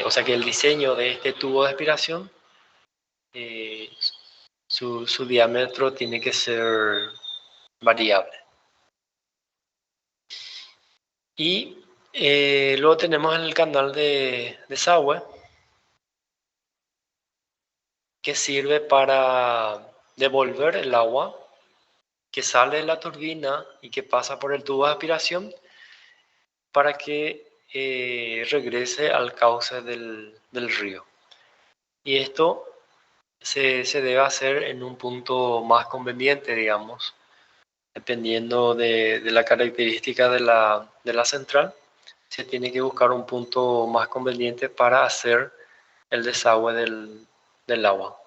o sea que el diseño de este tubo de aspiración, su diámetro tiene que ser variable. Y luego tenemos el canal de desagüe, que sirve para devolver el agua que sale de la turbina y que pasa por el tubo de aspiración para que regrese al cauce del río. Y esto se debe hacer en un punto más conveniente, digamos, dependiendo de la característica de la central. Se tiene que buscar un punto más conveniente para hacer el desagüe del agua.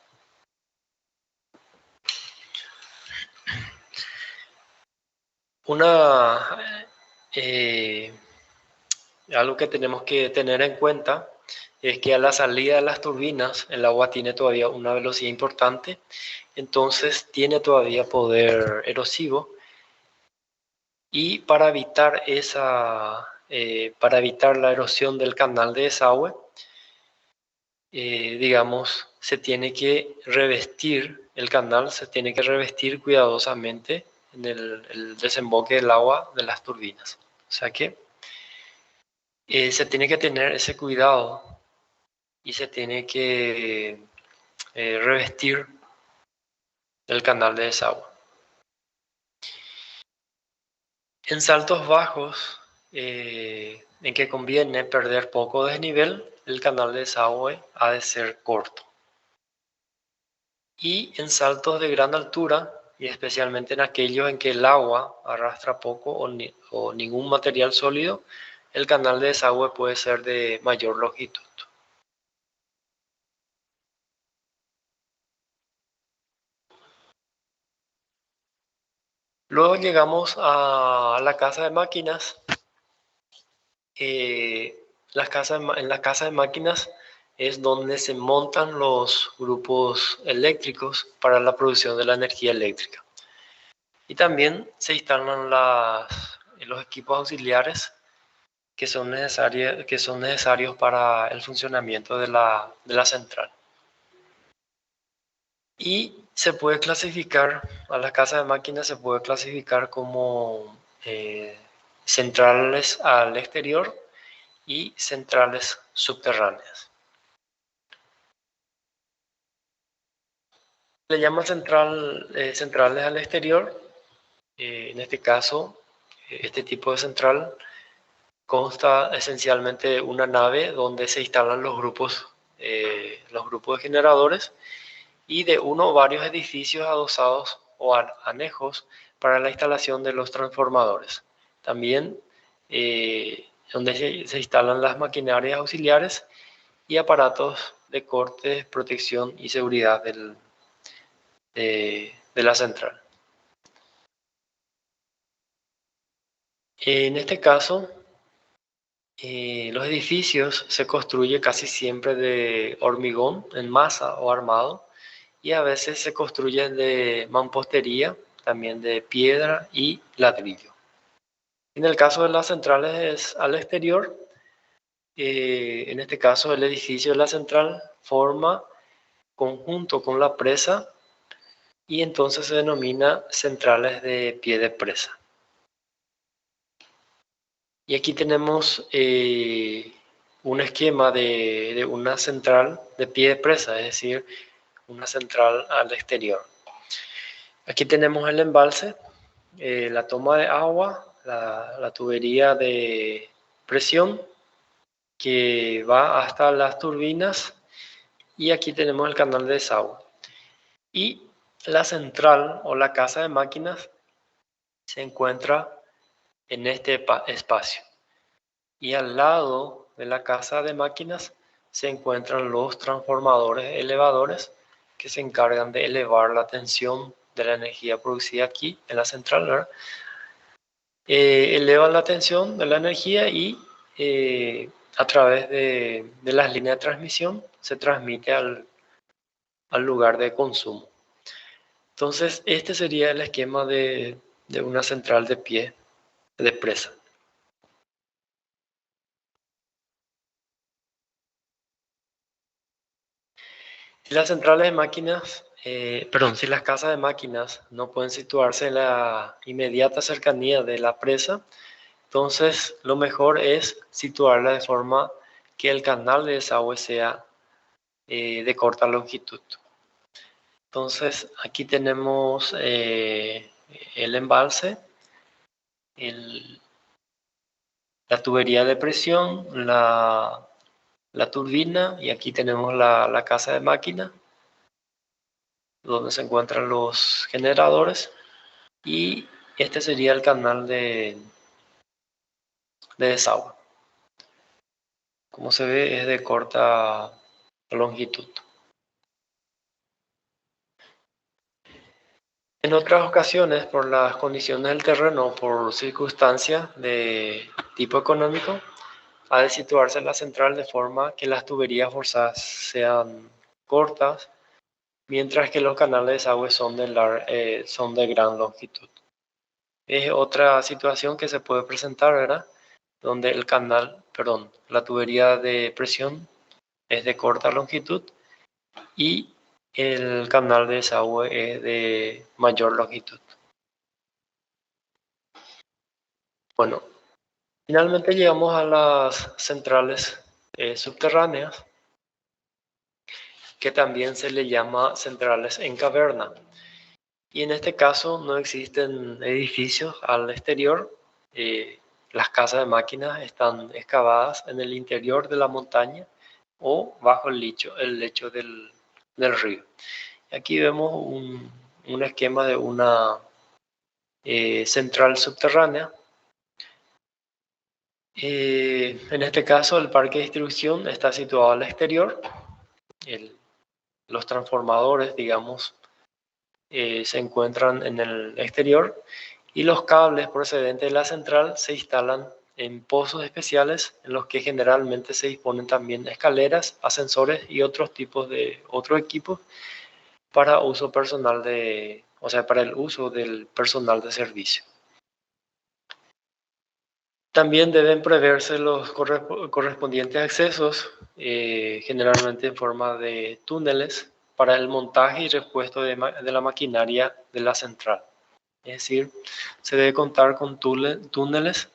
Algo que tenemos que tener en cuenta es que a la salida de las turbinas el agua tiene todavía una velocidad importante, entonces tiene todavía poder erosivo, y para evitar la erosión del canal de desagüe, digamos, se tiene que revestir el canal, se tiene que revestir cuidadosamente en el desemboque del agua de las turbinas. O sea que se tiene que tener ese cuidado y se tiene que revestir el canal de desagüe. En saltos bajos, en que conviene perder poco desnivel, el canal de desagüe ha de ser corto. Y en saltos de gran altura, y especialmente en aquellos en que el agua arrastra poco o ningún material sólido, el canal de desagüe puede ser de mayor longitud. Luego llegamos a la casa de máquinas. En la casa de máquinas es donde se montan los grupos eléctricos para la producción de la energía eléctrica. Y también se instalan los equipos auxiliares que son necesarios para el funcionamiento de la central. Y se puede clasificar, a la casa de máquinas se puede clasificar como centrales al exterior y centrales subterráneas. Le llaman centrales al exterior. En este caso, este tipo de central consta esencialmente de una nave donde se instalan los grupos de generadores y de uno o varios edificios adosados o anejos para la instalación de los transformadores. También donde se instalan las maquinarias auxiliares y aparatos de corte, protección y seguridad de la central. En este caso, los edificios se construyen casi siempre de hormigón en masa o armado, y a veces se construyen de mampostería, también de piedra y ladrillo. En el caso de las centrales al exterior, en este caso el edificio de la central forma conjunto con la presa y entonces se denomina centrales de pie de presa. Y aquí tenemos un esquema de una central de pie de presa, es decir, una central al exterior. Aquí tenemos el embalse, la toma de agua, la tubería de presión que va hasta las turbinas, y aquí tenemos el canal de desagüe. Y la central o la casa de máquinas se encuentra en este espacio. Y al lado de la casa de máquinas se encuentran los transformadores elevadores que se encargan de elevar la tensión de la energía producida aquí en la central, ¿verdad? Elevan la tensión de la energía y a través de las líneas de transmisión se transmite al lugar de consumo. Entonces, este sería el esquema de una central de pie de presa. Si las centrales de máquinas, si las casas de máquinas no pueden situarse en la inmediata cercanía de la presa, entonces lo mejor es situarla de forma que el canal de desagüe sea de corta longitud. Entonces aquí tenemos el embalse, la tubería de presión, la turbina, y aquí tenemos la casa de máquina donde se encuentran los generadores, y este sería el canal de desagüe. Como se ve, es de corta longitud. En otras ocasiones, por las condiciones del terreno, por circunstancias de tipo económico, ha de situarse la central de forma que las tuberías forzadas sean cortas, mientras que los canales de desagüe son de gran longitud. Es otra situación que se puede presentar, ¿verdad? Donde la tubería de presión es de corta longitud y el canal de desagüe es de mayor longitud. Bueno, finalmente llegamos a las centrales subterráneas, que también se le llama centrales en caverna. Y en este caso no existen edificios al exterior. Las casas de máquinas están excavadas en el interior de la montaña o bajo el lecho del río. Aquí vemos un esquema de una central subterránea. En este caso, el parque de distribución está situado al exterior. Los transformadores, digamos, se encuentran en el exterior, y los cables procedentes de la central se instalan en pozos especiales en los que generalmente se disponen también escaleras, ascensores y otros equipos para uso personal para el uso del personal de servicio. También deben preverse los correspondientes accesos, generalmente en forma de túneles, para el montaje y repuesto de la maquinaria de la central. Es decir, se debe contar con túneles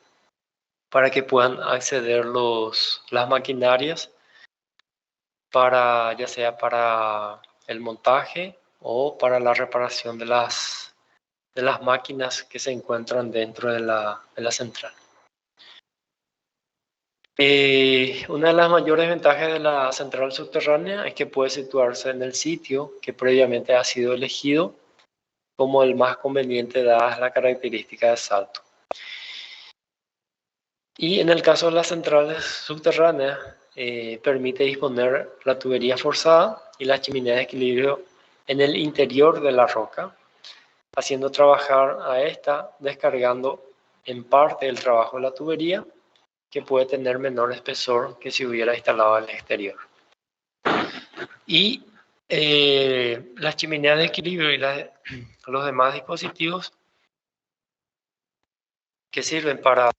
para que puedan acceder las maquinarias, ya sea para el montaje o para la reparación de las máquinas que se encuentran dentro de la central. Una de las mayores ventajas de la central subterránea es que puede situarse en el sitio que previamente ha sido elegido como el más conveniente dadas las características de salto. Y en el caso de las centrales subterráneas, permite disponer la tubería forzada y la chimenea de equilibrio en el interior de la roca, haciendo trabajar a esta, descargando en parte el trabajo de la tubería, que puede tener menor espesor que si hubiera instalado en el exterior. Y las chimeneas de equilibrio y los demás dispositivos que sirven para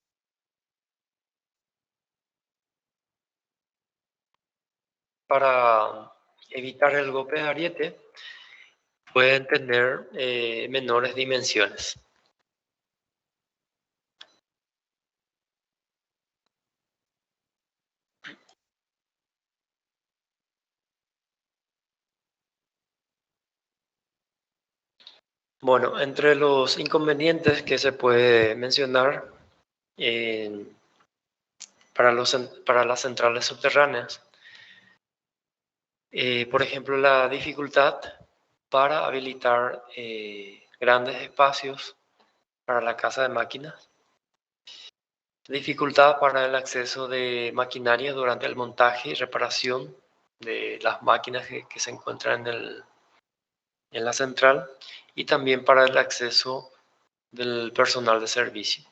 evitar el golpe de ariete pueden tener menores dimensiones. Bueno, entre los inconvenientes que se puede mencionar para las centrales subterráneas, por ejemplo, la dificultad para habilitar grandes espacios para la casa de máquinas, dificultad para el acceso de maquinaria durante el montaje y reparación de las máquinas que se encuentran en la central, y también para el acceso del personal de servicio.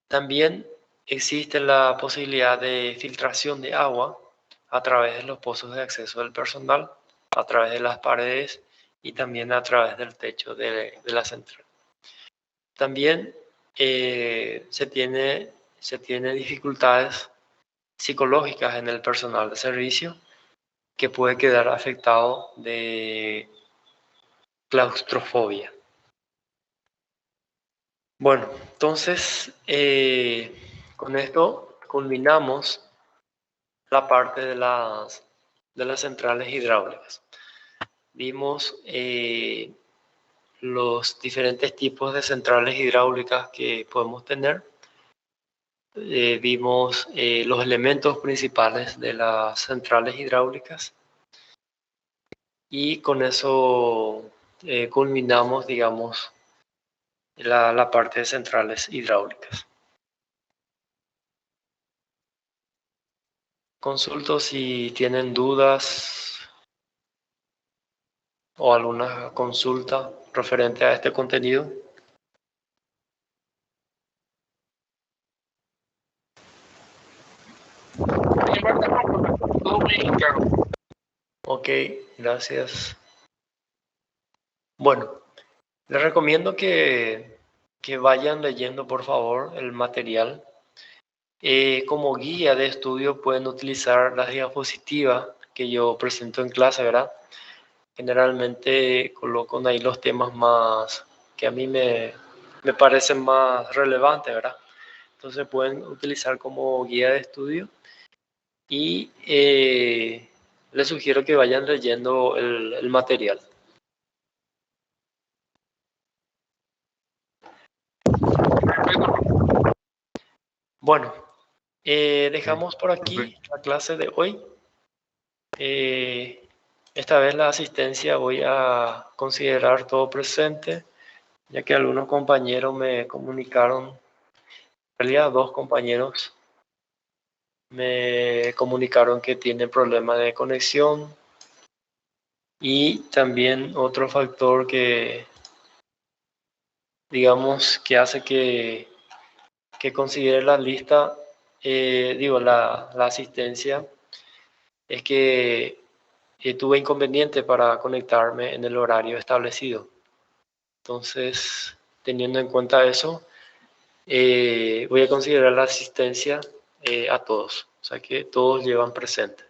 También existe la posibilidad de filtración de agua a través de los pozos de acceso del personal, a través de las paredes y también a través del techo de la central. También se tiene dificultades psicológicas en el personal de servicio que puede quedar afectado de claustrofobia. Bueno, entonces con esto culminamos la parte de las centrales hidráulicas. Vimos los diferentes tipos de centrales hidráulicas que podemos tener. Vimos los elementos principales de las centrales hidráulicas. Y con eso culminamos, digamos, la parte de centrales hidráulicas. Consulto si tienen dudas o alguna consulta referente a este contenido. Todo muy claro. Ok, gracias. Bueno, les recomiendo que vayan leyendo, por favor, el material. Como guía de estudio pueden utilizar las diapositivas que yo presento en clase, ¿verdad? Generalmente coloco ahí los temas más que a mí me parecen más relevantes, ¿verdad? Entonces pueden utilizar como guía de estudio y les sugiero que vayan leyendo el material. Bueno, dejamos por aquí la clase de hoy. Esta vez la asistencia voy a considerar todo presente, ya que algunos compañeros me comunicaron, en realidad 2 compañeros me comunicaron que tienen problemas de conexión, y también otro factor que, digamos, que hace que considere la lista, la asistencia, es que tuve inconveniente para conectarme en el horario establecido. Entonces, teniendo en cuenta eso, voy a considerar la asistencia a todos, o sea que todos llevan presente.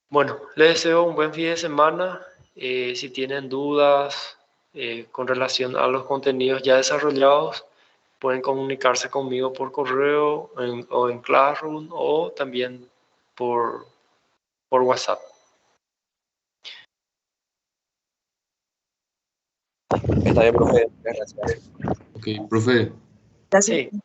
Bueno, les deseo un buen fin de semana. Si tienen dudas con relación a los contenidos ya desarrollados, pueden comunicarse conmigo por correo o en Classroom, o también por WhatsApp. Está bien, profe. Gracias. Ok, profe. Gracias. Sí.